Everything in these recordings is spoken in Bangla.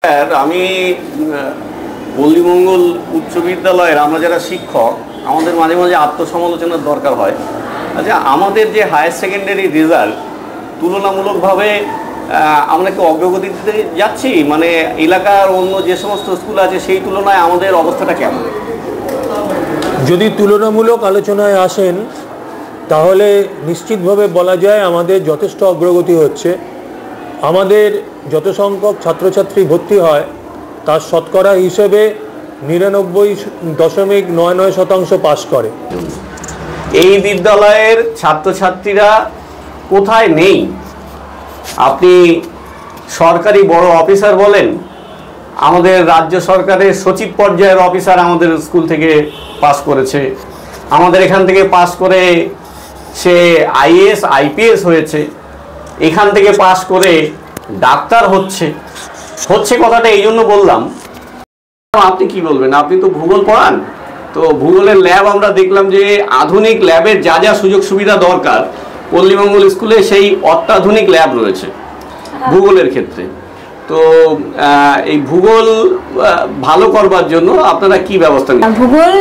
স্যার আমি পল্লীমঙ্গল উচ্চ বিদ্যালয়ের আমরা যারা শিক্ষক আমাদের মাঝে মাঝে আত্মসমালোচনার দরকার হয়। আচ্ছা, আমাদের যে হায়ার সেকেন্ডারি রেজাল্ট তুলনামূলকভাবে আমরা কি অগ্রগতিতে যাচ্ছি? মানে এলাকার অন্য যে সমস্ত স্কুল আছে সেই তুলনায় আমাদের অবস্থাটা কেমন? যদি তুলনামূলক আলোচনায় আসেন তাহলে নিশ্চিতভাবে বলা যায় আমাদের যথেষ্ট অগ্রগতি হচ্ছে। আমাদের যত সংখ্যক ছাত্রছাত্রী ভর্তি হয় তার শতকরা হিসেবে 99.99% পাস করে। এই বিদ্যালয়ের ছাত্রছাত্রীরা কোথায় নেই? আপনি সরকারি বড় অফিসার বলেন, আমাদের রাজ্য সরকারের সচিব পর্যায়ের অফিসার আমাদের স্কুল থেকে পাস করেছে, আমাদের এখান থেকে পাস করে সে আইএএস আইপিএস হয়েছে, এখান থেকে পাস করে ডাক্তার হচ্ছে। কথাটা এই জন্য বললাম, আপনি কি বলবেন? আপনি তো ভূগোল পড়ান, তো ভূগোলের ল্যাব আমরা দেখলাম যে আধুনিক ল্যাবের যা যা সুযোগ সুবিধা দরকার পল্লীমঙ্গল স্কুলে সেই অত্যাধুনিক ল্যাব রয়েছে ভূগোলের ক্ষেত্রে। তো এই ভূগোল ভালো করবার জন্য আপনারা কি ব্যবস্থা নেন? ভূগোল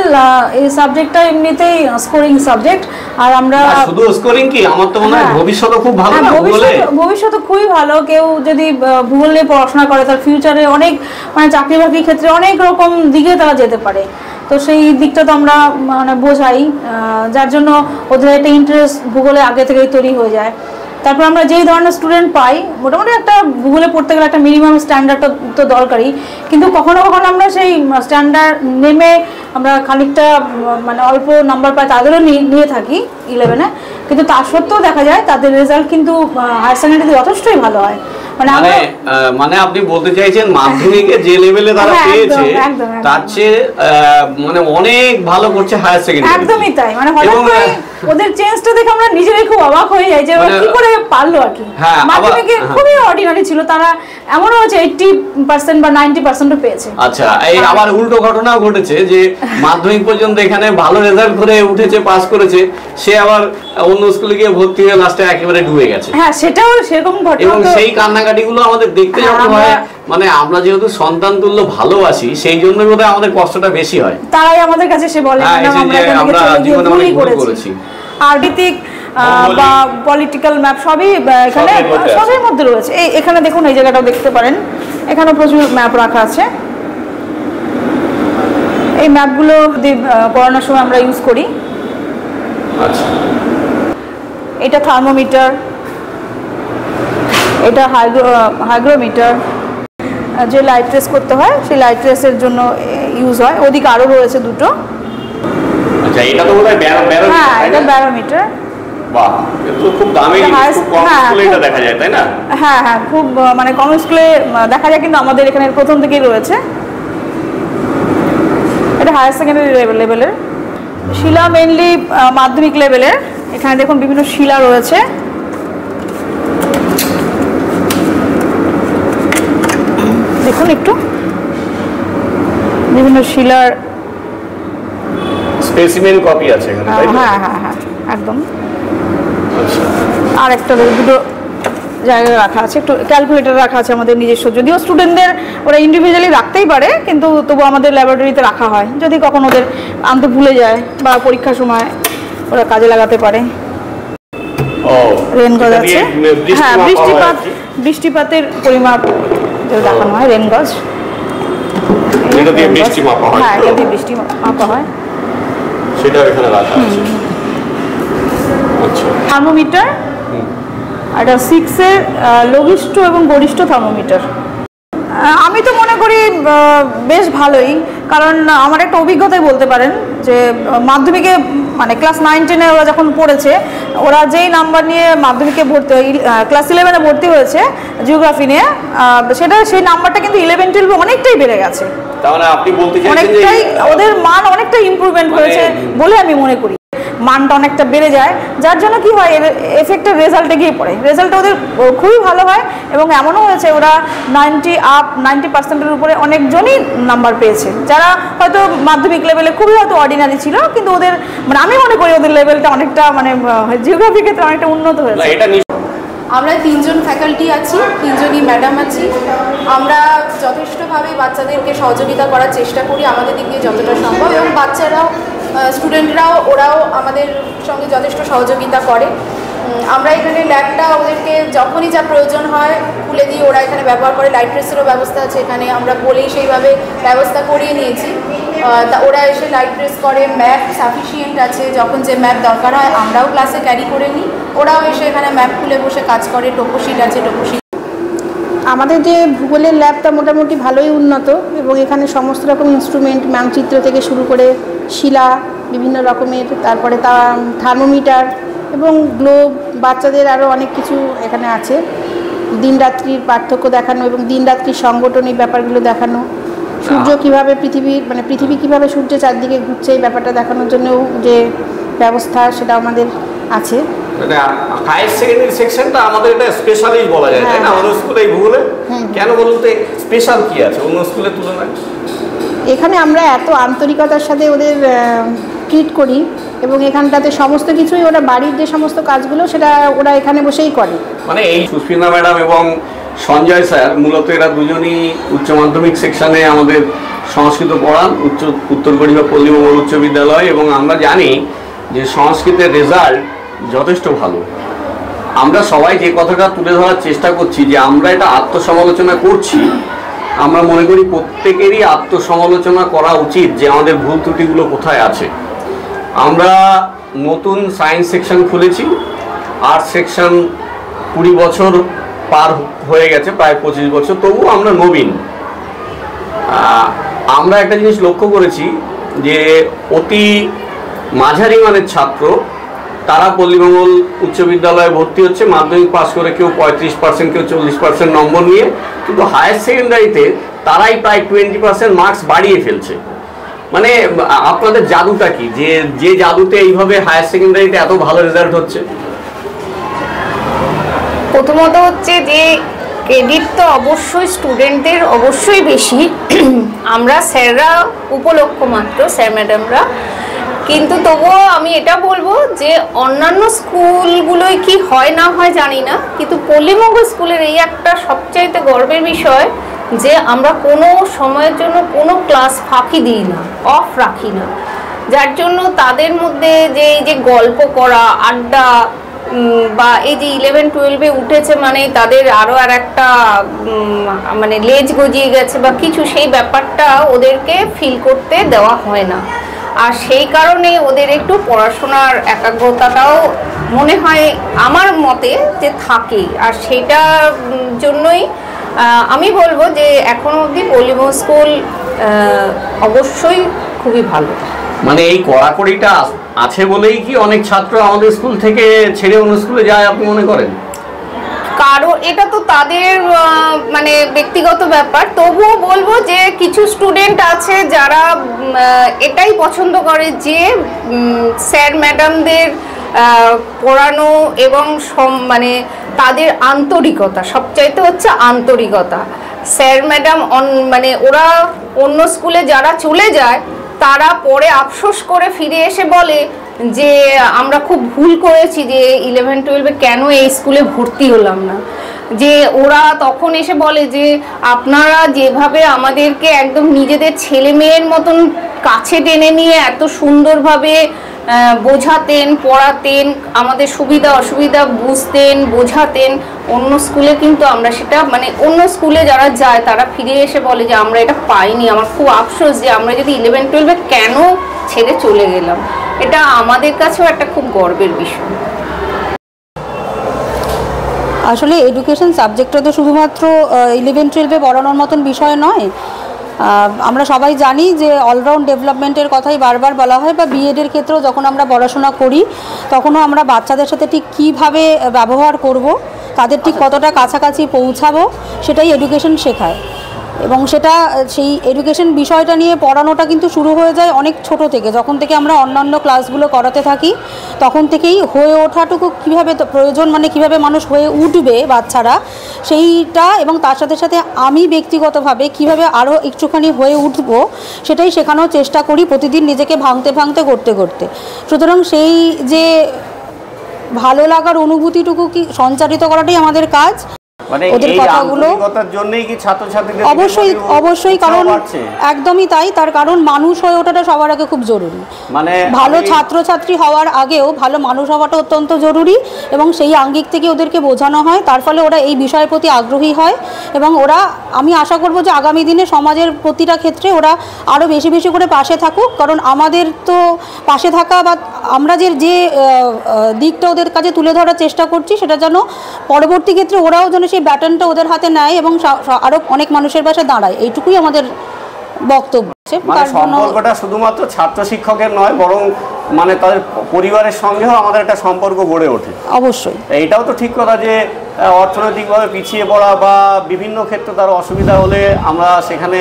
এই সাবজেক্টটা এমনিতেই স্কোরিং সাবজেক্ট, আর আমরা শুধু স্কোরিং কি, আমার তো মনে হয় ভবিষ্যৎ খুব ভালো না ভূগোলে। ভবিষ্যৎ খুবই ভালো। কেউ যদি ভূগোল নিয়ে পড়াশোনা করে তার ফিউচারে অনেক মানে চাকরি বাকরির ক্ষেত্রে অনেক রকম দিকে তারা যেতে পারে। তো সেই দিকটা তো আমরা মানে বোঝাই, যার জন্য ওদের একটা ইন্টারেস্ট ভূগোলে আগে থেকেই তৈরি হয়ে যায়। তারপর আমরা যেই ধরনের স্টুডেন্ট পাই, মোটামুটি একটা ভূগোলে পড়তে গেলে একটা মিনিমাম স্ট্যান্ডার্ড তো দরকারই, কিন্তু কখনো কখনো আমরা সেই স্ট্যান্ডার্ড নেমে আমরা খানিকটা মানে অল্প নাম্বার পাই তাদেরও নিয়ে থাকি 11-এ, কিন্তু তা সত্ত্বেও দেখা যায় তাদের রেজাল্ট কিন্তু হায়ার সেকেন্ডারিতে যথেষ্টই ভালো হয়। মানে আপনি বলতে চাইছেন মাধ্যমিকে যে লেভেলে তারা পেয়েছে তার চেয়ে মানে অনেক ভালো করছে হায়ার সেকেন্ডারি। একদমই তাই, মানে হঠাৎ করে ওদের চেঞ্জটা দেখে আমরা নিজেরাই খুব অবাক হয়ে যাই যে কি করে পারলো আর কি। মাধ্যমিকে খুবই অর্ডিনারি ছিল, তারা এমনও হচ্ছে 80% বা 90% পেয়েছে। আচ্ছা, এই আবার উল্টো ঘটনাও ঘটেছে যে মাধ্যমিক পর্যন্ত এখানে ভালো রেজাল্ট করে উঠেছে, পাস করেছে, সে আবার অন্য স্কুলে গিয়ে ভর্তি হয়ে লাস্টে একেবারে ডুবে গেছে। হ্যাঁ, সেটাও সেরকম ঘটনা। এবং সেই কান্নাকাটিগুলো আমাদের দেখতে যখন হয়, মানে আমরা যেহেতু সন্তান তুল্য ভালোবাসি সেই জন্য বোধহয় আমাদের কষ্টটা বেশি হয়। তারাই আমাদের কাছে সে বলে আমরা জীবনে অনেক ভুল করেছি। আরবিটিক বা পলিটিক্যাল ম্যাপ সবই এখানে সবের মধ্যে রয়েছে। এখানে দেখুন, এই জায়গাটাও দেখতে পারেন, এখানে প্রচুর ম্যাপ রাখা আছে। এই ম্যাপগুলো পড়ানোর সময় আমরা ইউজ করি। আচ্ছা, এটা থার্মোমিটার, এটা হাইগ্রোমিটার, যে লাইট ট্রেস করতে হয় সেই লাইট ট্রেসের জন্য ইউজ হয়। ওদিকে আরো রয়েছে দুটো। আচ্ছা, এটা তো বোধহয় ব্যারোমিটার। হ্যাঁ, এটা ব্যারোমিটার। বাহ, এটা তো খুব দামি, খুব কম স্কুলে এটা দেখা যায়, তাই না? হ্যাঁ হ্যাঁ, খুব মানে কম স্কুলে দেখা যায়, কিন্তু আমাদের এখানে প্রথম থেকেই রয়েছে। এটা হায়ার সেকেন্ডারি লেভেলের শিলা, মেইনলি মাধ্যমিক লেভেলের। এখানে দেখুন বিভিন্ন শিলা রয়েছে। দেখুন একটু বিভিন্ন শিলার স্পেসিমেন কপি আছে এখানে, তাই তো? হ্যাঁ হ্যাঁ হ্যাঁ, একদম। আর একটা দুটো জায়গায় রাখা আছে, একটু ক্যালকুলেটর রাখা আছে আমাদের নিজস্ব। যদিও স্টুডেন্টদের ওরা ইন্ডিভিজুয়ালি রাখতেই পারে, কিন্তু তবু আমাদের ল্যাবরেটরিতে রাখা হয় যদি কখন ওদের আনতে ভুলে যায় বা পরীক্ষার সময় ওরা কাজে লাগাতে পারে। রেন গজ আছে। হ্যাঁ, বৃষ্টিপাতের পরিমাপ দেখানো হয়, রেন গজ। এটা দিয়ে বৃষ্টি মাপা হয়। হ্যাঁ, এটা দিয়ে বৃষ্টি মাপা হয়, সেটা এখানে রাখা আছে। আচ্ছা, থার্মোমিটার, এটা 6-এর লঘিষ্ঠ এবং গরিষ্ঠ থার্মোমিটার। আমি তো মনে করি বেশ ভালোই, কারণ আমার একটা অভিজ্ঞতাই বলতে পারেন যে মাধ্যমিকে মানে ক্লাস 9-10-এ ওরা যখন পড়েছে, ওরা যেই নাম্বার নিয়ে মাধ্যমিকে ভর্তি ক্লাস 11-এ ভর্তি হয়েছে জিওগ্রাফি নিয়ে, সেই নাম্বারটা কিন্তু 11-12 অনেকটাই বেড়ে গেছে। তার মানে আপনি বলতে চাইছেন যে অনেকটাই ওদের মান অনেকটাই ইমপ্রুভমেন্ট হয়েছে বলে আমি মনে করি। মানটা অনেকটা বেড়ে যায়, যার জন্য কি হয়, এফেক্টের রেজাল্টে গিয়ে পড়ে। রেজাল্টটা ওদের খুবই ভালো হয়, এবং এমনও হয়েছে ওরা 90% উপরে অনেকজনই নাম্বার পেয়েছে, যারা হয়তো মাধ্যমিক লেভেলে খুবই হয়তো অর্ডিনারি ছিল, কিন্তু ওদের মানে আমি মনে করি ওদের লেভেলটা অনেকটা মানে জিওগ্রাফির ক্ষেত্রে অনেকটা উন্নত হয়েছে। আমরা 3 জন ফ্যাকাল্টি আছি, 3 জনই ম্যাডাম আছি। আমরা যথেষ্টভাবে বাচ্চাদেরকে সহযোগিতা করার চেষ্টা করি আমাদের দিক দিয়ে যতটা সম্ভব, এবং বাচ্চারাও স্টুডেন্টরাও ওরাও আমাদের সঙ্গে যথেষ্ট সহযোগিতা করে। আমরা এখানে ল্যাবটা ওদেরকে যখনই যা প্রয়োজন হয় খুলে দিয়ে ওরা এখানে ব্যবহার করে। লাইট ট্রেসেরও ব্যবস্থা আছে এখানে, আমরা বলেই সেইভাবে ব্যবস্থা করিয়ে নিয়েছি। তা ওরা এসে লাইট ট্রেস করে, ম্যাপ সাফিসিয়েন্ট আছে, যখন যে ম্যাপ দরকার হয় আমরাও ক্লাসে ক্যারি করে নিই, ওরাও এসে এখানে ম্যাপ খুলে বসে কাজ করে। টোপোশিট আছে, টোপোশিট। আমাদের যে ভূগোলের ল্যাবটা মোটামুটি ভালোই উন্নত, এবং এখানে সমস্ত রকম ইনস্ট্রুমেন্ট, মানচিত্র থেকে শুরু করে শিলা বিভিন্ন রকমের, তারপরে থার্মোমিটার এবং গ্লোব, বাচ্চাদের আরও অনেক কিছু এখানে আছে। দিন রাত্রির পার্থক্য দেখানো এবং দিন রাত্রির সাংগঠনিক ব্যাপারগুলো দেখানো, সূর্য কীভাবে পৃথিবী কীভাবে সূর্যের চারদিকে ঘুরছে এই ব্যাপারটা দেখানোর জন্যও যে ব্যবস্থা সেটা আমাদের আছে। হায়ার সেকেন্ডারি সেকশনটা আমাদের এটা স্পেশালিস্ট বলা যায়, তাই না? আমাদের স্কুলে এই ভূগোলে কেন বলুন তো, স্পেশাল কি আছে অন্য স্কুলের তুলনায়? এখানে আমরা এত আন্তরিকতার সাথে ওদের ট্রিট করি, এবং এখানটাতে সমস্ত কিছুই ওরা বাড়ির যে সমস্ত কাজগুলো সেটা ওরা এখানে বসেই করে। মানে এই সুস্মিতা ম্যাডাম এবং সঞ্জয় স্যার মূলত এরা দুজনই উচ্চ মাধ্যমিক সেকশনে আমাদের সংস্কৃত পড়ান উত্তর গড়িয়া পল্লীমঙ্গল উচ্চ বিদ্যালয়, এবং আমরা জানি যে সংস্কৃতের রেজাল্ট যথেষ্ট ভালো। আমরা সবাই যে কথাটা তুলে ধরার চেষ্টা করছি যে আমরা এটা আত্মসমালোচনা করছি, আমরা মনে করি প্রত্যেকেরই আত্মসমালোচনা করা উচিত যে আমাদের ভুল ত্রুটিগুলো কোথায় আছে। আমরা নতুন সায়েন্স সেকশন খুলেছি, আর্টস সেকশন 20 বছর পার হয়ে গেছে, প্রায় 25 বছর, তবুও আমরা নবীন। আমরা একটা জিনিস লক্ষ্য করেছি যে অতি মাঝারি মানের ছাত্র তারা পল্লীমঙ্গল উচ্চ বিদ্যালয়ে ভর্তি হচ্ছে, মাধ্যমিক পাস করে কেউ 35%, কেউ 40% নম্বর নিয়ে, কিন্তু হায়ার সেকেন্ডারিতে তারাই প্রায় 20% মার্কস বাড়িয়ে ফেলছে। মানে আপনাদের জাদুটা কি, যে জাদুতে এইভাবে হায়ার সেকেন্ডারিতে এত ভালো রেজাল্ট হচ্ছে? প্রথমত হচ্ছে যে ক্রেডিট তো অবশ্যই স্টুডেন্টদের অবশ্যই বেশি, আমরা স্যাররা উপলক্ষ মাত্র, স্যার ম্যাডামরা। কিন্তু তবুও আমি এটা বলবো যে অন্যান্য স্কুলগুলোয় কি হয় না হয় জানি না, কিন্তু পল্লীমঙ্গল স্কুলের এই একটা সবচাইতে গর্বের বিষয় যে আমরা কোনো সময়ের জন্য কোনো ক্লাস ফাঁকি দিই না, অফ রাখি না, যার জন্য তাদের মধ্যে যে এই যে গল্প করা, আড্ডা, বা এই যে 11-12-এ উঠেছে মানে তাদের আরও আর একটা মানে লেজ গজিয়ে গেছে বা কিছু, সেই ব্যাপারটা ওদেরকে ফিল করতে দেওয়া হয় না। আর সেই কারণে ওদের একটু পড়াশোনার একাগ্রতাটাও মনে হয় আমার মতে যে থাকে, আর সেইটার জন্যই আমি বলবো যে এখনো অবধি পল্লীমঙ্গল স্কুল অবশ্যই খুবই ভালো। মানে এই কড়াকড়িটা আছে বলেই কি অনেক ছাত্র আমাদের স্কুল থেকে ছেড়ে অন্য স্কুলে যায় আপনি মনে করেন? কারণ এটা তো তাদের মানে ব্যক্তিগত ব্যাপার, তবুও বলবো যে কিছু স্টুডেন্ট আছে যারা এটাই পছন্দ করে যে স্যার ম্যাডামদের পড়ানো এবং মানে তাদের আন্তরিকতা, সবচাইতে হচ্ছে আন্তরিকতা। স্যার ম্যাডাম মানে ওরা অন্য স্কুলে যারা চলে যায় তারা পরে আফসোস করে ফিরে এসে বলে যে আমরা খুব ভুল করেছি যে 11-12-এ কেন এই স্কুলে ভর্তি হলাম না। যে ওরা তখন এসে বলে যে আপনারা যেভাবে আমাদেরকে একদম নিজেদের ছেলে মেয়ের মতন কাছে টেনে নিয়ে এত সুন্দরভাবে বোঝাতেন, পড়াতেন, আমাদের সুবিধা অসুবিধা বুঝতেন, বোঝাতেন, অন্য স্কুলে কিন্তু আমরা সেটা মানে অন্য স্কুলে যারা যায় তারা ফিরে এসে বলে যে আমরা এটা পাইনি, আমার খুব আফসোস যে আমরা যদি 11-12-এ কেন ছেড়ে চলে গেলাম। এটা আমাদের কাছেও একটা খুব গর্বের বিষয়। আসলে এডুকেশন সাবজেক্টটা তো শুধুমাত্র 11-12-এ পড়ানোর মতন বিষয় নয়। আমরা সবাই জানি যে অলরাউন্ড ডেভেলপমেন্টের কথাই বারবার বলা হয়, বা বিএডের ক্ষেত্রেও যখন আমরা পড়াশোনা করি তখনও আমরা বাচ্চাদের সাথে ঠিক কীভাবে ব্যবহার করব, তাদের ঠিক কতটা কাছাকাছি পৌঁছাবো, সেটাই এডুকেশন শেখায়। এবং সেটা সেই এডুকেশন বিষয়টা নিয়ে পড়ানোটা কিন্তু শুরু হয়ে যায় অনেক ছোট থেকে, যখন থেকে আমরা অন্যান্য ক্লাসগুলো করাতে থাকি তখন থেকেই হয়ে ওঠাটুকু কীভাবে প্রয়োজন, মানে কীভাবে মানুষ হয়ে উঠবে বাচ্চারা সেইটা, এবং তার সাথে সাথে আমি ব্যক্তিগতভাবে কীভাবে আরও একটুখানি হয়ে উঠব সেটাই শেখানোর চেষ্টা করি প্রতিদিন, নিজেকে ভাঙতে ভাঙতে করতে করতে। সুতরাং সেই যে ভালো লাগার অনুভূতিটুকু কি সঞ্চারিত করাটাই আমাদের কাজ। ওদের কথাগুলো অবশ্যই কারণ একদমই তাই, তার কারণ মানুষ হয়ে ওঠাটা সবার আগে খুব জরুরি। মানে ভালো ছাত্রছাত্রী হওয়ার আগেও ভালো মানুষ হওয়াটা অত্যন্ত জরুরি, এবং সেই আঙ্গিক থেকে ওদেরকে বোঝানো হয়, তার ফলে ওরা এই বিষয়ের প্রতি আগ্রহী হয়। এবং ওরা, আমি আশা করব যে আগামী দিনে সমাজের প্রতিটা ক্ষেত্রে ওরা আরও বেশি বেশি করে পাশে থাকুক। কারণ আমাদের তো পাশে থাকা বা আমরা যে দিকটা ওদের কাছে তুলে ধরার চেষ্টা করছি, সেটা যেন পরবর্তী ক্ষেত্রে ওরাও যেন সেই ব্যাটনটা ওদের হাতে নেয় এবং আরো অনেক মানুষের পাশে দাঁড়ায়। এইটুকুই আমাদের বক্তব্য। সম্পর্কটা শুধুমাত্র ছাত্র শিক্ষকের নয়, বরং মানে তাদের পরিবারের সঙ্গেও আমাদের একটা সম্পর্ক গড়ে ওঠে। অবশ্যই এইটাও তো ঠিক কথা যে অর্থনৈতিকভাবে পিছিয়ে পড়া বা বিভিন্ন ক্ষেত্রে তার অসুবিধা হলে আমরা সেখানে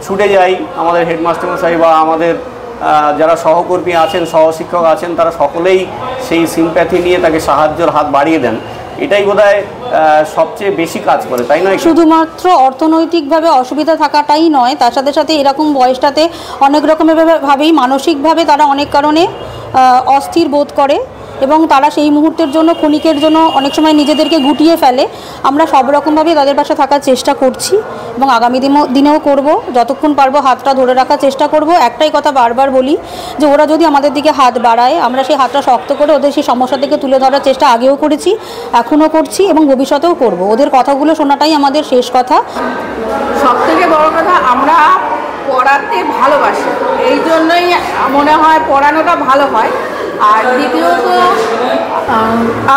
ছুটে যাই। আমাদের হেডমাস্টার মশাই বা আমাদের যারা সহকর্মী আছেন, সহশিক্ষক আছেন, তারা সকলেই সেই সিম্প্যাথি নিয়ে তাকে সাহায্যের হাত বাড়িয়ে দেন। এটাই বোধহয় সবচেয়ে বেশি কাজ করে, তাই নয়? শুধুমাত্র অর্থনৈতিকভাবে অসুবিধা থাকাটাই নয়, তার সাথে সাথে এরকম বয়সটাতে অনেক রকমের ভাবেই মানসিকভাবে তারা অনেক কারণে অস্থির বোধ করে এবং তারা সেই মুহূর্তের জন্য, ক্ষণিকের জন্য অনেক সময় নিজেদেরকে গুটিয়ে ফেলে। আমরা সব রকমভাবেই তাদের পাশে থাকার চেষ্টা করছি এবং আগামী দিনেও করব। যতক্ষণ পারবো হাতটা ধরে রাখার চেষ্টা করব। একটাই কথা বারবার বলি যে ওরা যদি আমাদের দিকে হাত বাড়ায়, আমরা সেই হাতটা শক্ত করে ওদের সেই সমস্যা থেকে তুলে ধরার চেষ্টা আগেও করেছি, এখনও করছি এবং ভবিষ্যতেও করব। ওদের কথাগুলো শোনাটাই আমাদের শেষ কথা। সবথেকে বড় কথা, আমরা পড়াতে ভালোবাসি, এই জন্যই মনে হয় পড়ানোটা ভালো হয়। আর দ্বিতীয়ত,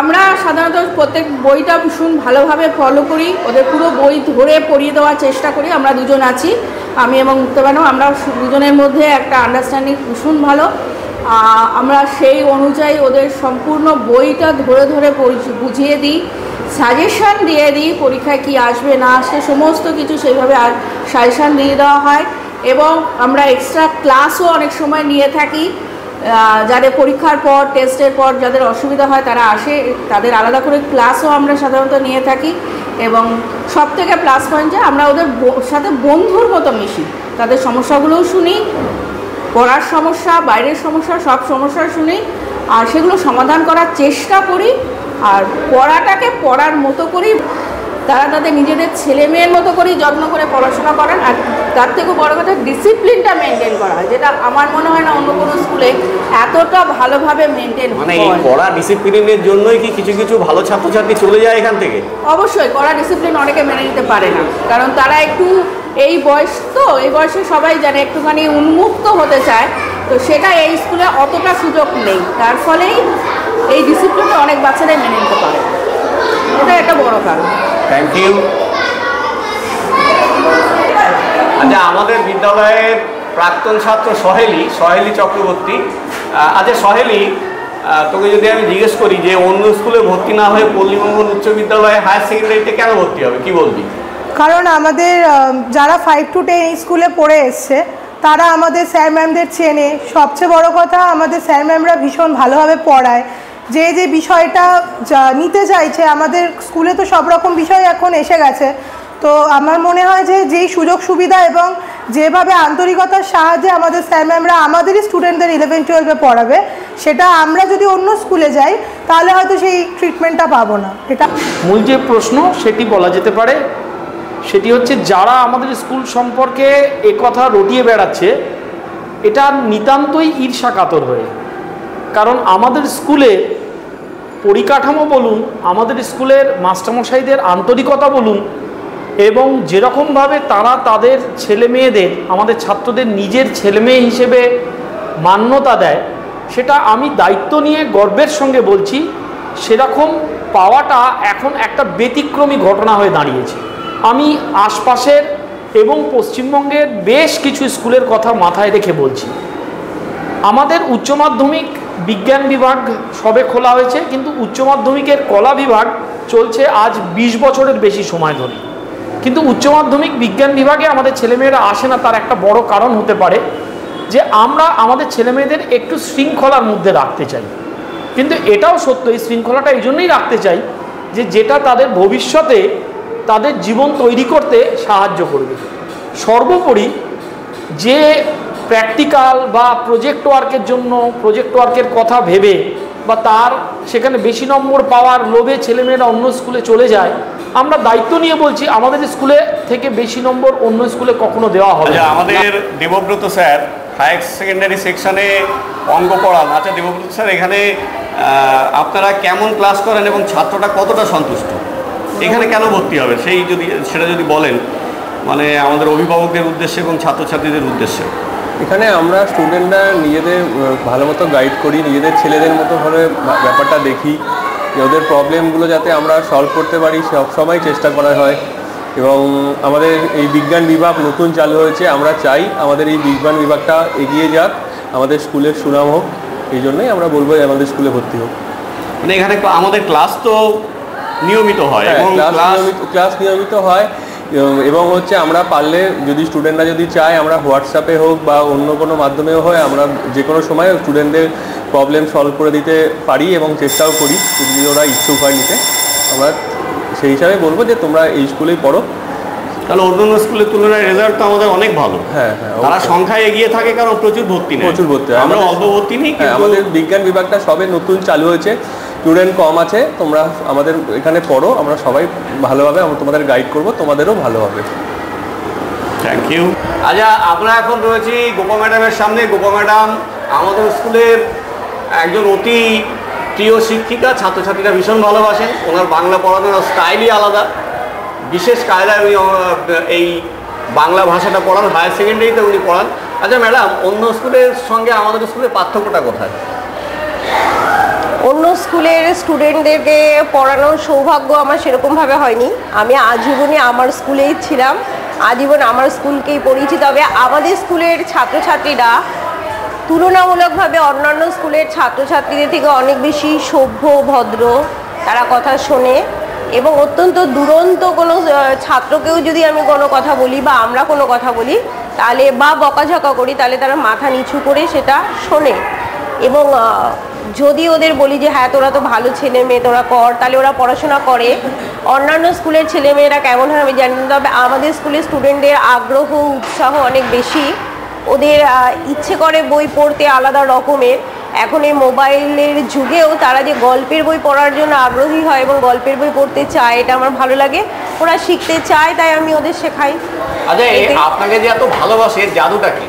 আমরা সাধারণত প্রত্যেক বইটা ভীষণ ভালোভাবে ফলো করি, ওদের পুরো বই ধরে পড়িয়ে দেওয়ার চেষ্টা করি। আমরা দুজন আছি, আমি এবং মুক্তবানু, আমরা দুজনের মধ্যে একটা আন্ডারস্ট্যান্ডিং ভীষণ ভালো। আমরা সেই অনুযায়ী ওদের সম্পূর্ণ বইটা ধরে ধরে বুঝিয়ে দিই, সাজেশান দিয়ে দিই, পরীক্ষায় কি আসবে না আসবে সমস্ত কিছু সেইভাবে সাজেশান দিয়ে দেওয়া হয়। এবং আমরা এক্সট্রা ক্লাসও অনেক সময় নিয়ে থাকি। যাদের পরীক্ষার পর, টেস্টের পর যাদের অসুবিধা হয় তারা আসে, তাদের আলাদা করে ক্লাসও আমরা সাধারণত নিয়ে থাকি। এবং সবথেকে প্লাস পয়েন্ট যে আমরা ওদের সাথে বন্ধুর মতো মিশি, তাদের সমস্যাগুলোও শুনি, পড়ার সমস্যা, বাইরের সমস্যা, সব সমস্যা শুনি আর সেগুলো সমাধান করার চেষ্টা করি। আর পড়াটাকে পড়ার মতো করি, তারা তাদের নিজেদের ছেলে মেয়ের মতো করেই যত্ন করে পড়াশোনা করেন। আর তার থেকেও বড় কথা, ডিসিপ্লিনটা মেনটেন করা হয়, যেটা আমার মনে হয় না অন্য কোনো স্কুলে এতটা ভালোভাবে মেনটেন হয়। মানে এই পড়া ডিসিপ্লিনের জন্যই কি কিছু কিছু ভালো ছাত্রছাত্রী চলে যায় এখান থেকে? অবশ্যই, পড়া ডিসিপ্লিন অনেকে মেনে নিতে পারে না, কারণ তারা একটু এই বয়স তো, এই বয়সে সবাই জানে একটুখানি উন্মুক্ত হতে চায়, তো সেটা এই স্কুলে অতটা সুযোগ নেই। তার ফলেই এই ডিসিপ্লিনটা অনেক বাচ্চারাই মেনে নিতে পারে, এটা একটা বড় কারণ। Thank you. আচ্ছা, আমাদের বিদ্যালয়ের প্রাক্তন ছাত্র সহেলি চক্রবর্তী। আচ্ছা সহেলি, তোকে যদি আমি জিজ্ঞেস করি যে অন্য স্কুলে ভর্তি না হয়ে পল্লীমঙ্গল উচ্চ বিদ্যালয়ে হায়ার সেকেন্ডারিতে কেন ভর্তি হবে, কি বলবি? কারণ আমাদের যারা 5 to 10 স্কুলে পড়ে এসছে তারা আমাদের স্যার ম্যামদের চেনে। সবচেয়ে বড় কথা, আমাদের স্যার ম্যামরা ভীষণ ভালোভাবে পড়ায়। যে যে বিষয়টা নিতে চাইছে, আমাদের স্কুলে তো সব রকম বিষয় এখন এসে গেছে, তো আমার মনে হয় যে যেই সুযোগ সুবিধা এবং যেভাবে আন্তরিকতার সাহায্যে আমাদের স্যার ম্যামরা আমাদেরই স্টুডেন্টদের 11-12-এ পড়াবে, সেটা আমরা যদি অন্য স্কুলে যাই তাহলে হয়তো সেই ট্রিটমেন্টটা পাবো না। এটা মূল যে প্রশ্ন সেটি বলা যেতে পারে, সেটি হচ্ছে যারা আমাদের স্কুল সম্পর্কে একথা রটিয়ে বেড়াচ্ছে, এটা নিতান্তই ঈর্ষাকাতর হয়ে। কারণ আমাদের স্কুলে পরিকাঠামো বলুন, আমাদের স্কুলের মাস্টারমশাইদের আন্তরিকতা বলুন, এবং যেরকমভাবে তারা তাদের ছেলে মেয়েদের, আমাদের ছাত্রদের নিজের ছেলে মেয়ে হিসেবে মান্যতা দেয়, সেটা আমি দায়িত্ব নিয়ে গর্বের সঙ্গে বলছি, সেরকম পাওয়াটা এখন একটা ব্যতিক্রমী ঘটনা হয়ে দাঁড়িয়েছে। আমি আশপাশের এবং পশ্চিমবঙ্গের বেশ কিছু স্কুলের কথা মাথায় রেখে বলছি। আমাদের উচ্চ মাধ্যমিক বিজ্ঞান বিভাগ সবে খোলা হয়েছে, কিন্তু উচ্চ মাধ্যমিকের কলা বিভাগ চলছে আজ 20 বছরের বেশি সময় ধরে। কিন্তু উচ্চ মাধ্যমিক বিজ্ঞান বিভাগে আমাদের ছেলেমেয়েরা আসে না, তার একটা বড় কারণ হতে পারে যে আমরা আমাদের ছেলেমেয়েদের একটু শৃঙ্খলার মধ্যে রাখতে চাই। কিন্তু এটাও সত্য, এই শৃঙ্খলাটা এই জন্যই রাখতে চাই যে যেটা তাদের ভবিষ্যতে তাদের জীবন তৈরি করতে সাহায্য করবে। সর্বোপরি যে প্র্যাকটিক্যাল বা প্রজেক্ট ওয়ার্কের জন্য প্রজেক্ট ওয়ার্কের কথা ভেবে বা তার সেখানে বেশি নম্বর পাওয়ার লোভে ছেলেমেয়েরা অন্য স্কুলে চলে যায়, আমরা দায়িত্ব নিয়ে বলছি আমাদের স্কুলে থেকে বেশি নম্বর অন্য স্কুলে কখনো দেওয়া হবে না। আমাদের দেবব্রত স্যার হায়ার সেকেন্ডারি সেকশনে অঙ্ক পড়ান। আচ্ছা দেবব্রত স্যার, এখানে আপনারা কেমন ক্লাস করেন এবং ছাত্রটা কতটা সন্তুষ্ট? এখানে কেন ভর্তি হবে সেটা যদি বলেন, মানে আমাদের অভিভাবকদের উদ্দেশ্যে এবং ছাত্রছাত্রীদের উদ্দেশ্যে। এখানে আমরা স্টুডেন্টরা নিজেদের ভালো মতো গাইড করি, নিজেদের ছেলেদের মতো ভাবে ব্যাপারটা দেখি যে ওদের প্রবলেমগুলো যাতে আমরা সলভ করতে পারি সবসময় চেষ্টা করা হয়। এবং আমাদের এই বিজ্ঞান বিভাগ নতুন চালু হয়েছে, আমরা চাই আমাদের এই বিজ্ঞান বিভাগটা এগিয়ে যাক, আমাদের স্কুলের সুনাম হোক, এই জন্যই আমরা বলবো আমাদের স্কুলে ভর্তি হোক। মানে এখানে আমাদের ক্লাস তো নিয়মিত হয় এবং ক্লাস নিয়মিত হয় এবং হচ্ছে আমরা পারলে যদি স্টুডেন্টরা যদি চায় আমরা হোয়াটসঅ্যাপে হোক বা অন্য কোনো মাধ্যমেও হয় আমরা যে কোনো সময় স্টুডেন্টদের প্রবলেম সলভ করে দিতে পারি এবং চেষ্টাও করি যদি ওরা ইচ্ছুক হয় নিতে। আমরা সেই হিসাবে বলবো যে তোমরা এই স্কুলেই পড়ো। তাহলে অন্যান্য স্কুলের তুলনায় রেজাল্ট তো আমাদের অনেক ভালো। হ্যাঁ, তারা সংখ্যায় এগিয়ে থাকে কারণ প্রচুর ভর্তি আমরা অল্প ভর্তি নেই। আমাদের বিজ্ঞান বিভাগটা সবে নতুন চালু হয়েছে, স্টুডেন্ট কম আছে, তোমরা আমাদের এখানে পড়ো, আমরা সবাই ভালোভাবে আমরা তোমাদের গাইড করবো, তোমাদেরও ভালো হবে। Thank you. আচ্ছা, আমরা এখন রয়েছি গোপা ম্যাডামের সামনে। গোপা ম্যাডাম আমাদের স্কুলের একজন অতি প্রিয় শিক্ষিকা, ছাত্রছাত্রীরা ভীষণ ভালোবাসেন। ওনার বাংলা পড়ানোর স্টাইলই আলাদা, বিশেষ কায়দায় উনি এই বাংলা ভাষাটা পড়ান। হায়ার সেকেন্ডারিতে উনি পড়ান। আচ্ছা ম্যাডাম, অন্য স্কুলের সঙ্গে আমাদের স্কুলের পার্থক্যটা কোথায়? অন্য স্কুলের স্টুডেন্টদেরকে পড়ানোর সৌভাগ্য আমার সেরকমভাবে হয়নি। আমি আজীবনে আমার স্কুলেই ছিলাম, আজীবন আমার স্কুলকেই পড়িয়েছি। তবে আমাদের স্কুলের ছাত্রছাত্রীরা তুলনামূলকভাবে অন্যান্য স্কুলের ছাত্রছাত্রীদের থেকে অনেক বেশি সভ্য, ভদ্র, তারা কথা শোনে এবং অত্যন্ত দুরন্ত কোনো ছাত্রকেও যদি আমি কোনো কথা বলি বা আমরা কোনো কথা বলি তাহলে বা বকাঝকা করি তাহলে তারা মাথা নিচু করে সেটা শোনে। এবং যদি ওদের বলি যে হ্যাঁ তোরা তো ভালো ছেলে মেয়ে, তোরা কর, তাহলে ওরা পড়াশোনা করে। অন্যান্য স্কুলের ছেলেমেয়েরা কেমন হয় আমি জানি না, তবে আমাদের স্কুলের স্টুডেন্টদের আগ্রহ উৎসাহ অনেক বেশি। ওদের ইচ্ছে করে বই পড়তে আলাদা রকমের। এখন এই মোবাইলের যুগেও তারা যে গল্পের বই পড়ার জন্য আগ্রহী হয় এবং গল্পের বই পড়তে চায়, এটা আমার ভালো লাগে। ওরা শিখতে চায়, তাই আমি ওদের শেখাই। আচ্ছা, আপনাকে যে এত ভালোবাসে, জাদুটা কি?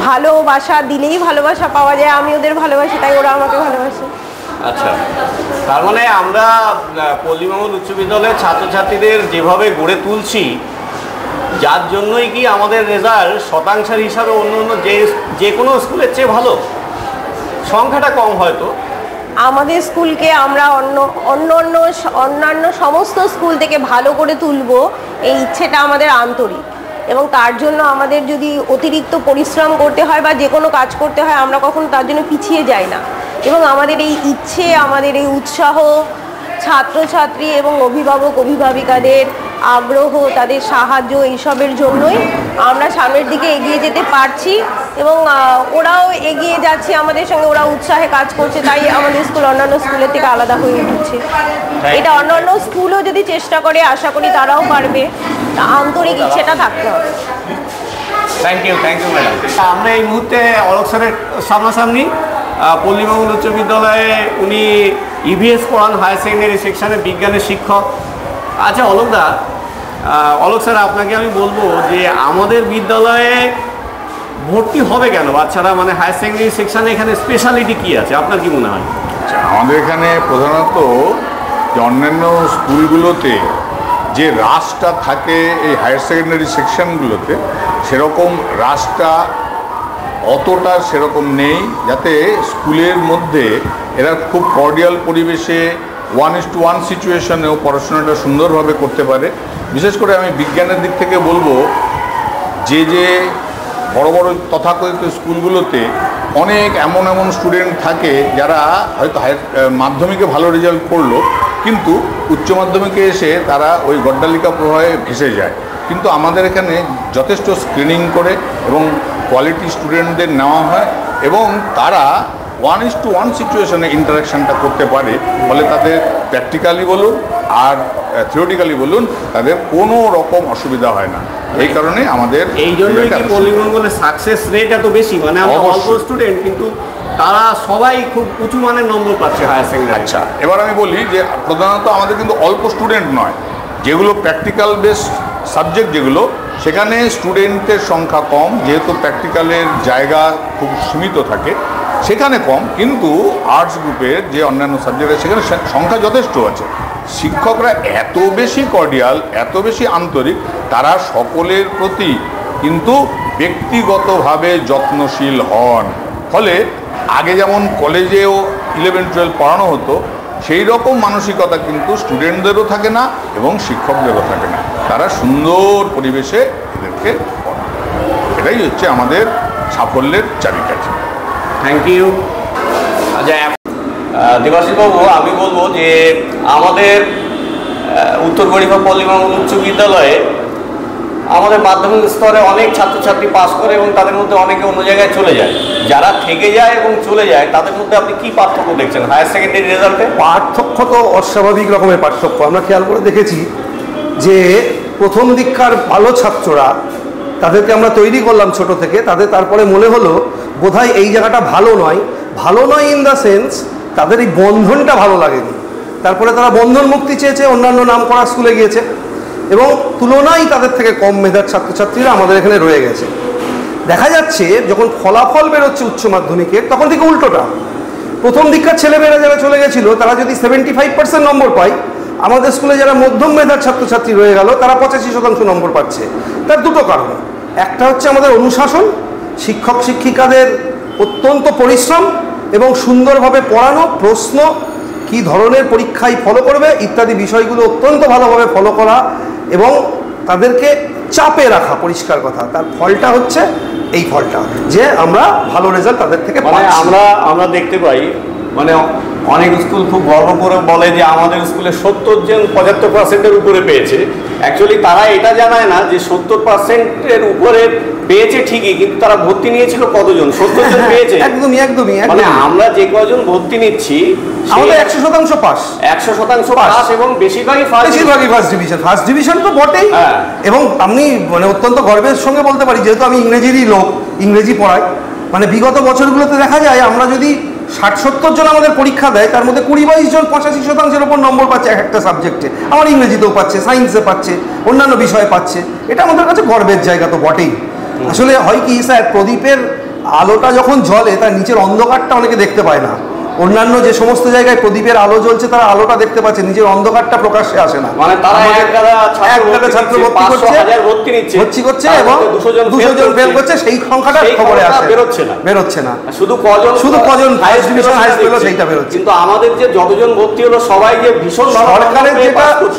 ভালোবাসা দিলেই ভালোবাসা পাওয়া যায়, আমি ওদের ভালোবাসি তাই ওরা আমাকে ভালোবাসে। আচ্ছা, তার মানে আমরা পল্লীমঙ্গল উচ্চ বিদ্যালয়ের ছাত্রছাত্রীদের যেভাবে গড়ে তুলছি, যার জন্যই কি আমাদের রেজাল্ট শতাংশের হিসাবে অন্য অন্য যে কোনো স্কুলের চেয়ে ভালো? সংখ্যাটা কম হয়তো। আমাদের স্কুলকে আমরা অন্যান্য সমস্ত স্কুল থেকে ভালো করে তুলবো, এই ইচ্ছেটা আমাদের আন্তরিক। এবং তার জন্য আমাদের যদি অতিরিক্ত পরিশ্রম করতে হয় বা যে কোনো কাজ করতে হয়, আমরা কখনো তার জন্য পিছিয়ে যাই না। এবং আমাদের এই ইচ্ছে, আমাদের এই উৎসাহ, ছাত্রছাত্রী এবং অভিভাবক অভিভাবিকাদের আগ্রহ, তাদের সাহায্য, এইসবের জন্যই আমরা সামনের দিকে এগিয়ে যেতে পারছি এবং ওরাও এগিয়ে যাচ্ছে আমাদের সঙ্গে, ওরা উৎসাহে কাজ করছে, তাই আমাদের স্কুল অন্যান্য স্কুলের থেকে আলাদা হয়ে উঠছে। এটা অন্যান্য স্কুলও যদি চেষ্টা করে, আশা করি তারাও পারবে, আন্তরিক ইচ্ছেটা থাকতে হবে। Thank you madam. আমরা এই মুহূর্তে অলোক স্যারের সামনাসামনি। পল্লীমঙ্গল উচ্চ বিদ্যালয়ে উনি ইভিএস পড়ান, হায়ার সেকেন্ডারি সেকশনে বিজ্ঞানের শিক্ষক। আচ্ছা অলোক স্যার, আপনাকে আমি বলবো যে আমাদের বিদ্যালয়ে ভর্তি হবে কেন বাচ্চারা, মানে হায়ার সেকেন্ডারি সেকশনে এখানে স্পেশালিটি কি আছে আপনার কি মনে হয়? আমাদের এখানে প্রধানত যে অন্যান্য স্কুলগুলোতে যে রাশটা থাকে এই হায়ার সেকেন্ডারি সেকশনগুলোতে, সেরকম রাশটা অতটা সেরকম নেই, যাতে স্কুলের মধ্যে এরা খুব কর্ডিয়াল পরিবেশে 1:1 সিচুয়েশনেও পড়াশোনাটা সুন্দরভাবে করতে পারে। বিশেষ করে আমি বিজ্ঞানের দিক থেকে বলবো যে বড় বড় তথাকথিত স্কুলগুলোতে অনেক এমন স্টুডেন্ট থাকে যারা হয়তো মাধ্যমিকে ভালো রেজাল্ট করলো, কিন্তু উচ্চ মাধ্যমিকে এসে তারা ওই গড্ডালিকা প্রবাহে ভেসে যায়। কিন্তু আমাদের এখানে যথেষ্ট স্ক্রিনিং করে এবং কোয়ালিটি স্টুডেন্টদের নেওয়া হয় এবং তারা 1:1 সিচুয়েশনে ইন্টারাকশানটা করতে পারে, ফলে তাদের প্র্যাকটিক্যালি বলুন আর থিওরিটিক্যালি বলুন তাদের কোনো রকম অসুবিধা হয় না। এই কারণে আমাদের এই জন্যই কি পল্লীমঙ্গলের সাকসেস রেট এত বেশি, মানে আমরা অল্প স্টুডেন্ট কিন্তু তারা সবাই খুব উঁচু মানের নম্বর পাচ্ছে হায়ার সেকেন্ডারি। আচ্ছা, এবার আমি বলি যে প্রধানত আমাদের কিন্তু অল্প স্টুডেন্ট নয়, যেগুলো প্র্যাকটিক্যাল বেসড সাবজেক্ট যেগুলো, সেখানে স্টুডেন্টের সংখ্যা কম, যেহেতু প্র্যাকটিক্যালের জায়গা খুব সীমিত থাকে সেখানে কম, কিন্তু আর্টস গ্রুপের যে অন্যান্য সাবজেক্ট সেখানে সংখ্যা যথেষ্ট আছে। শিক্ষকরা এত বেশি কর্ডিয়াল, এত বেশি আন্তরিক, তারা সকলের প্রতি কিন্তু ব্যক্তিগতভাবে যত্নশীল হন। ফলে আগে যেমন কলেজেও 11-12 পড়ানো হতো, সেই রকম মানসিকতা কিন্তু স্টুডেন্টদেরও থাকে না এবং শিক্ষকদেরও থাকে না। তারা সুন্দর পরিবেশে এদেরকে পড়ান। এটাই হচ্ছে আমাদের সাফল্যের চাবিকাঠি। Thank you. আচ্ছা দেবাশিস বাবু, আমি বলবো যে আমাদের উত্তর গরিফা পল্লীমঙ্গল উচ্চ বিদ্যালয়ে আমাদের মাধ্যমিক স্তরে অনেক ছাত্রছাত্রী পাস করে এবং তাদের মধ্যে অনেকে অন্য জায়গায় চলে যায়। যারা থেকে যায় এবং চলে যায় তাদের মধ্যে আপনি কি পার্থক্য দেখছেন হায়ার সেকেন্ডারি রেজাল্টে? পার্থক্য তো অস্বাভাবিক রকমের পার্থক্য। আমরা খেয়াল করে দেখেছি যে প্রথম দিককার ভালো ছাত্ররা, তাদেরকে আমরা তৈরি করলাম ছোট থেকে, তাদের তারপরে মনে হলো বোধহয় এই জায়গাটা ভালো নয় ইন দ্য সেন্স তাদের এই বন্ধনটা ভালো লাগেনি। তারপরে তারা বন্ধন মুক্তি চেয়েছে, অন্যান্য নাম করা স্কুলে গিয়েছে এবং তুলনায় তাদের থেকে কম মেধার ছাত্রছাত্রীরা আমাদের এখানে রয়ে গেছে। দেখা যাচ্ছে যখন ফলাফল বেরোচ্ছে উচ্চ মাধ্যমিকের, তখন থেকে উল্টোটা। প্রথম দিককার ছেলেমেয়েরা যারা চলে গেছিলো তারা যদি 75% নম্বর পায়, আমাদের স্কুলে যারা মধ্যম মেধার ছাত্রছাত্রী রয়ে গেল তারা 85% নম্বর পাচ্ছে। তার দুটো কারণ। একটা হচ্ছে আমাদের অনুশাসন, শিক্ষক শিক্ষিকাদের অত্যন্ত পরিশ্রম এবং সুন্দরভাবে পড়ানো, প্রশ্ন কী ধরনের পরীক্ষায় ফলো করবে ইত্যাদি বিষয়গুলো অত্যন্ত ভালোভাবে ফলো করা এবং তাদেরকে চাপে রাখা, পরিষ্কার কথা। তার ফলটা হচ্ছে এই ফলটা যে আমরা ভালো রেজাল্ট তাদের থেকে পাচ্ছি। আমরা দেখতে পাই মানে অনেক স্কুল খুব গর্ব করে বলে যে আমাদের স্কুলে 70 জন 75%-এর উপরে পেয়েছে। অ্যাকচুয়ালি তারা এটা জানায় না যে 70%-এর উপরে পেয়েছে ঠিকই, কিন্তু তারা ভর্তি নিয়েছিল কতজন? 70 জন পেয়েছে। একদমই মানে আমরা যে কজন ভর্তি নিচ্ছি আমাদের 100% পাস, 100% পাস এবং বেশিরভাগই ফার্স্ট ডিভিশন তো বটেই। এবং আমি মানে অত্যন্ত গর্বের সঙ্গে বলতে পারি, যেহেতু আমি ইংরেজিরই লোক, ইংরেজি পড়াই, মানে বিগত বছরগুলোতে দেখা যায় আমরা যদি 60-70 জন আমাদের পরীক্ষা দেয়, তার মধ্যে 20-22 জন 85%-এর ওপর নম্বর পাচ্ছে এক একটা সাবজেক্টে। আমার ইংরেজিতেও পাচ্ছে, সায়েন্সে পাচ্ছে, অন্যান্য বিষয়ে পাচ্ছে। এটা আমাদের কাছে গর্বের জায়গা তো বটেই। আসলে হয় কি স্যার, প্রদীপের আলোটা যখন জ্বলে তার নিচের অন্ধকারটা অনেকে দেখতে পায় না। অন্যান্য যে সমস্ত জায়গায় প্রদীপের আলো জ্বলছে তারা আলোটা দেখতে পাচ্ছে, নিজের অন্ধকারটা প্রকাশ্যে আসে না। মানে তারা একটা ছাত্র ভর্তি করছে এবং 200 জন ফেল করছে, সেই সংখ্যাটা খবরে আসে, বেরোচ্ছে না। শুধু কজন ফার্স্ট ডিভিশন হাইস্ট পেল সেইটা বেরোচ্ছে। কিন্তু আমাদের যে যতজন ভর্তি হলো সবাই যে ভীষণ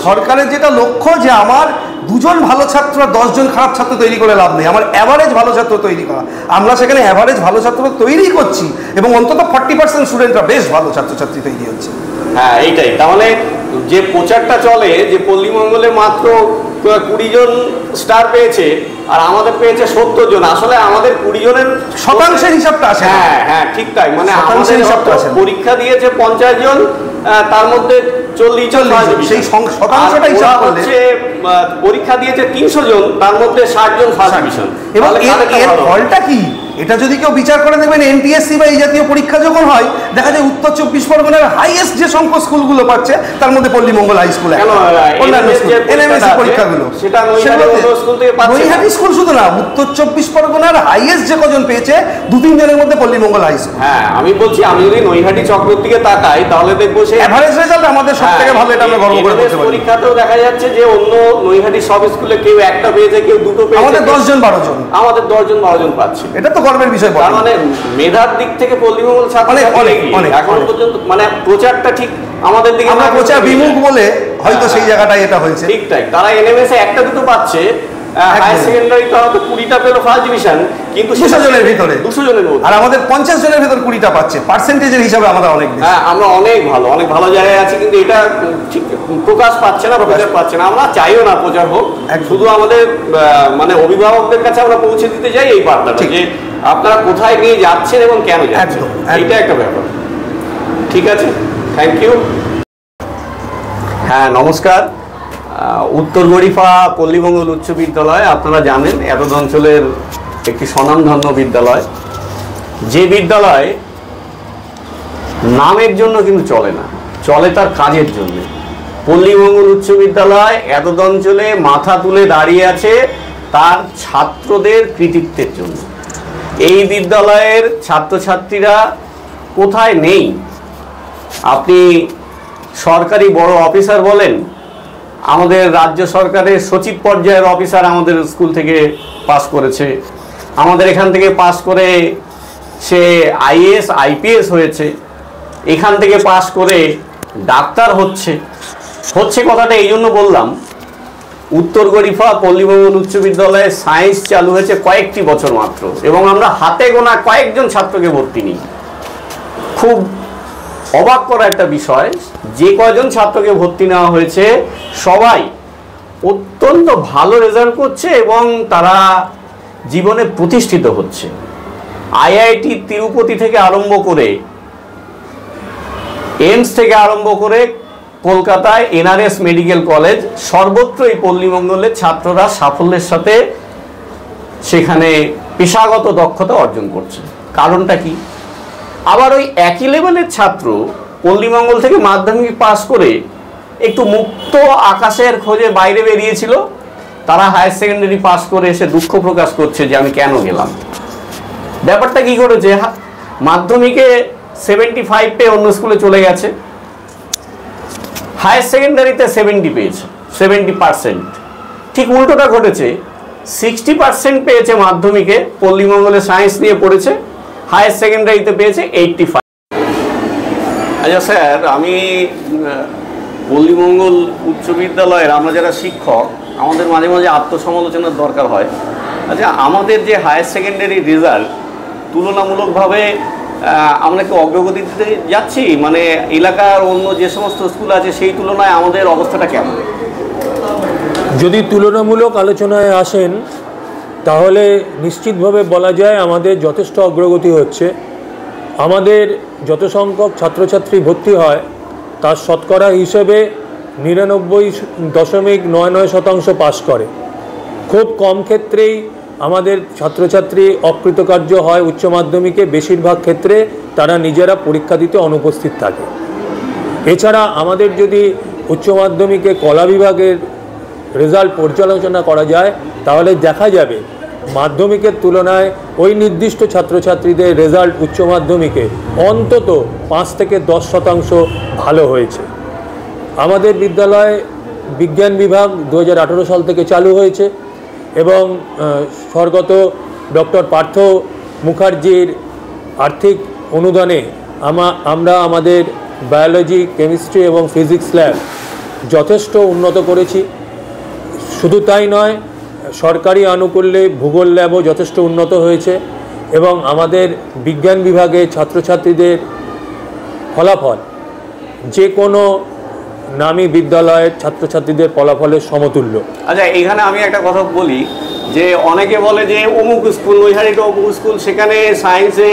সরকারের যেটা লক্ষ্য যে আমার 2 জন ভালো ছাত্র 10 জন খারাপ ছাত্র তৈরি করে লাভ নেই, আমার অ্যাভারেজ ভালো ছাত্র তৈরি করা। আমরা সেখানে অ্যাভারেজ ভালো ছাত্র তৈরি করছি এবং অন্তত 40% স্টুডেন্টরা বেশ ভালো ছাত্রছাত্রী তৈরি হচ্ছে। হ্যাঁ, এইটাই। তাহলে যে প্রচারটা চলে যে পল্লীমঙ্গলে মাত্র 20 জন স্টার পেয়েছে আর আমাদের পেয়েছে 70 জন, আসলে আমাদের 20 জনের শতাংশের হিসাবটা আসে। হ্যাঁ ঠিক তাই। মানে আমাদের পরীক্ষা দিয়েছে 50 জন, তার মধ্যে 40 সেই শতাংশটা হিসাব করলে পরীক্ষা দিয়েছে 300 জন, তার মধ্যে 60 জন ফার্স্ট ডিভিশন। এবং এর ফলটা কি, এটা যদি কেউ বিচার করে দেখবেন এনটিএসসি বা এই জাতীয় পরীক্ষা যখন হয় দেখা যায় উত্তর 24 পরগনার হাইয়েস্ট যে সংখ্যক স্কুলগুলো পাচ্ছে তার মধ্যে পল্লীমঙ্গল হাই স্কুল, অন্যান্য এনএমএসসি পরীক্ষাগুলো নৈহাটি স্কুল শুধু না, উত্তর 24 পরগনার হাইয়েস্ট যে কজন পেয়েছে 2-3 জনের মধ্যে পল্লীমঙ্গল হাই স্কুল। হ্যাঁ, আমি বলছি আমি যদি নৈহাটি চক্রের দিকে তাকাই তাহলে দেখবো সেই এভারেজ রেজাল্ট আমাদের সবথেকে ভালো, এটা আমরা গর্ব করে বলতে পারি। পরীক্ষাতেও দেখা যাচ্ছে যে অন্য নৈহাটি সব স্কুলে কেউ একটা পেয়েছে, কেউ দুটো পেয়েছে, আমাদের 10 জন 12 জন, আমাদের 10 জন 12 জন পাচ্ছে। এটা তো গর্বের বিষয়। তার মানে মেধার দিক থেকে পল্লীমঙ্গল ছাত্র এখন পর্যন্ত মানে প্রচারটা ঠিক আমাদের দিকে, আমরা প্রচার বিমুখ বলে হয়তো সেই জায়গাটায় এটা হয়েছে। ঠিক তাই। তারা এনএমএসে একটা দুটো পাচ্ছে, হায়ার সেকেন্ডারিতে হয়তো 20টা পেলো ফার্স্ট ডিভিশন, কিন্তু 200 জনের ভিতরে 200 জনের মধ্যে, আর আমাদের 50 জনের ভিতর 20টা পাচ্ছে। পার্সেন্টেজের হিসাবে আমরা অনেক বেশি। হ্যাঁ, আমরা অনেক ভালো জায়গায় আছি, কিন্তু এটা ঠিক প্রকাশ পাচ্ছে না, প্রচার পাচ্ছে না। আমরা চাইও না প্রচার হোক, শুধু আমাদের মানে অভিভাবকদের কাছে আমরা পৌঁছে দিতে চাই এই বার্তাটা যে আপনারা কোথায় নিয়ে যাচ্ছেন এবং কেন যাচ্ছেন, এইটা একটা ব্যাপার। ঠিক আছে, থ্যাংক ইউ। হ্যাঁ, নমস্কার। উত্তর গরিফা পল্লীমঙ্গল উচ্চ বিদ্যালয় আপনারা জানেন এতদ অঞ্চলের একটি স্বনামধন্য বিদ্যালয়, যে বিদ্যালয় নামের জন্য কিন্তু চলে না, চলে তার কাজের জন্য। পল্লীমঙ্গল উচ্চ বিদ্যালয় এতদ অঞ্চলে মাথা তুলে দাঁড়িয়ে আছে তার ছাত্রদের কৃতিত্বের জন্য। এই বিদ্যালয়ের ছাত্রছাত্রীরা কোথায় নেই, আপনি সরকারি বড় অফিসার বলেন, আমাদের রাজ্য সরকারের সচিব পর্যায়ের অফিসার আমাদের স্কুল থেকে পাস করেছে, আমাদের এখান থেকে পাস করে সে আইএএস আইপিএস হয়েছে, এখান থেকে পাস করে ডাক্তার হচ্ছে। কথাটা এই জন্য বললাম, উত্তর গরিফা পল্লীমঙ্গল উচ্চ বিদ্যালয়ে সায়েন্স চালু হয়েছে কয়েকটি বছর মাত্র, এবং আমরা হাতে গোনা কয়েকজন ছাত্রকে ভর্তি নিই। খুব অবাক করা একটা বিষয়, যে কয়জন ছাত্রকে ভর্তি নেওয়া হয়েছে সবাই অত্যন্ত ভালো রেজাল্ট করছে এবং তারা জীবনে প্রতিষ্ঠিত হচ্ছে। আইআইটি তিরুপতি থেকে আরম্ভ করে, এইমস থেকে আরম্ভ করে কলকাতায় এনআরএস মেডিকেল কলেজ, সর্বত্র এই পল্লীমঙ্গলের ছাত্ররা সাফল্যের সাথে সেখানে পেশাগত দক্ষতা অর্জন করছে। কারণটা কি? আবার ওই একই লেভেলের ছাত্র পল্লীমঙ্গল থেকে মাধ্যমিক পাস করে একটু মুক্ত আকাশের খোঁজে বাইরে বেরিয়েছিল, তারা হায়ার সেকেন্ডারি পাস করে এসে দুঃখ প্রকাশ করছে যে আমি কেন গেলাম। ব্যাপারটা কি করেছে, মাধ্যমিকে 75 পেয়ে অন্য স্কুলে চলে গেছে, হায়ার সেকেন্ডারিতে 70 পেয়েছে, 70%। ঠিক উল্টোটা ঘটেছে, 60% পেয়েছে মাধ্যমিকে, পল্লীমঙ্গলে সায়েন্স নিয়ে পড়েছে, হায়ার সেকেন্ডারিতে পেয়েছে 85। আচ্ছা স্যার, আমি পল্লীমঙ্গল উচ্চ বিদ্যালয়ের আমরা যারা শিক্ষক, আমাদের মাঝে মাঝে আত্মসমালোচনার দরকার হয়। আচ্ছা, আমাদের যে হায়ার সেকেন্ডারি রেজাল্ট তুলনামূলকভাবে আমরা কি অগ্রগতিতে যাচ্ছি? মানে এলাকার অন্য যে সমস্ত স্কুল আছে সেই তুলনায় আমাদের অবস্থাটা কেমন? যদি তুলনামূলক আলোচনায় আসেন তাহলে নিশ্চিতভাবে বলা যায় আমাদের যথেষ্ট অগ্রগতি হচ্ছে। আমাদের যত সংখ্যক ছাত্রছাত্রী ভর্তি হয় তার শতকরা হিসেবে 99.99% পাস করে। খুব কম ক্ষেত্রেই আমাদের ছাত্রছাত্রী অকৃতকার্য হয় উচ্চ মাধ্যমিকে, বেশিরভাগ ক্ষেত্রে তারা নিজেরা পরীক্ষা দিতে অনুপস্থিত থাকে। এছাড়া আমাদের যদি উচ্চ মাধ্যমিকে কলা বিভাগের রেজাল্ট পর্যালোচনা করা যায় তাহলে দেখা যাবে মাধ্যমিকের তুলনায় ওই নির্দিষ্ট ছাত্রছাত্রীদের রেজাল্ট উচ্চ মাধ্যমিকে অন্তত 5 থেকে 10% ভালো হয়েছে। আমাদের বিদ্যালয়ে বিজ্ঞান বিভাগ 2018 সাল থেকে চালু হয়েছে এবং স্বর্গত ডক্টর পার্থ মুখার্জির আর্থিক অনুদানে আমরা আমাদের বায়োলজি, কেমিস্ট্রি এবং ফিজিক্স ল্যাব যথেষ্ট উন্নত করেছি। শুধু তাই নয়, সরকারি আনুকূল্যে ভূগোল ল্যাবও যথেষ্ট উন্নত হয়েছে এবং আমাদের বিজ্ঞান বিভাগে ছাত্রছাত্রীদের ফলাফল যে কোনো নামী বিদ্যালয়ের ছাত্রছাত্রীদের ফলাফলের সমতুল্য। আচ্ছা, এখানে আমি একটা কথা বলি যে অনেকে বলে যে অমুক স্কুল, নৈহাটিতে অমুক স্কুল, সেখানে সায়েন্সে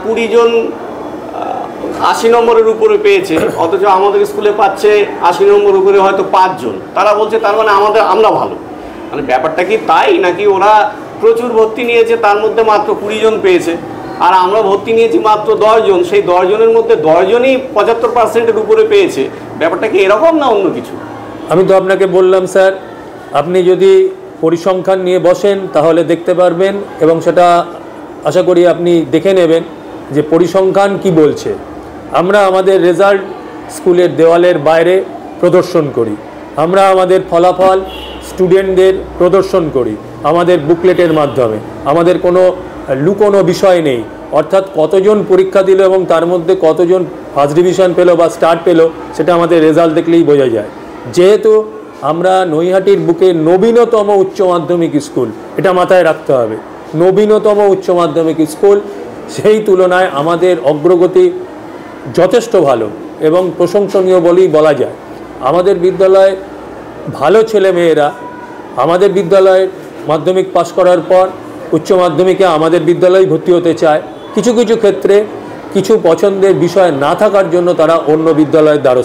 20 জন 80 নম্বরের উপরে পেয়েছে, অথচ আমাদের স্কুলে পাচ্ছে 80 নম্বর উপরে হয়তো 5 জন। তারা বলছে তার মানে আমরা ভালো। মানে ব্যাপারটা কি তাই, নাকি ওরা প্রচুর ভর্তি নিয়েছে তার মধ্যে মাত্র 20 জন পেয়েছে, আর আমরা ভর্তি নিয়েছি মাত্র 10 জন, সেই 10 জনের মধ্যে 10 জনই 75%-এর উপরে পেয়েছে? ব্যাপারটা কি এরকম না অন্য কিছু? আমি তো আপনাকে বললাম স্যার, আপনি যদি পরিসংখ্যান নিয়ে বসেন তাহলে দেখতে পারবেন এবং সেটা আশা করি আপনি দেখে নেবেন যে পরিসংখ্যান কি বলছে। আমরা আমাদের রেজাল্ট স্কুলের দেওয়ালের বাইরে প্রদর্শন করি, আমরা আমাদের ফলাফল স্টুডেন্টদের প্রদর্শন করি আমাদের বুকলেটের মাধ্যমে। আমাদের কোনো লুকোনো বিষয় নেই, অর্থাৎ কতজন পরীক্ষা দিল এবং তার মধ্যে কতজন ফার্স্ট ডিভিশন পেল বা স্টার পেল সেটা আমাদের রেজাল্ট দেখলেই বোঝা যায়। যেহেতু আমরা নৈহাটির বুকে নবীনতম উচ্চ মাধ্যমিক স্কুল, এটা মাথায় রাখতে হবে, নবীনতম উচ্চ মাধ্যমিক স্কুল, সেই তুলনায় আমাদের অগ্রগতি যথেষ্ট ভালো এবং প্রশংসনীয় বলেই বলা যায়। আমাদের বিদ্যালয়ে ভালো ছেলেমেয়েরা আমাদের বিদ্যালয়ে মাধ্যমিক পাশ করার পর উচ্চ মাধ্যমিকে আমাদের বিদ্যালয়ে ভর্তি হতে চায়। কিছু কিছু ক্ষেত্রে কিছু পছন্দের বিষয় না থাকার জন্য তারা অন্য বিদ্যালয়ের দ্বারস্থ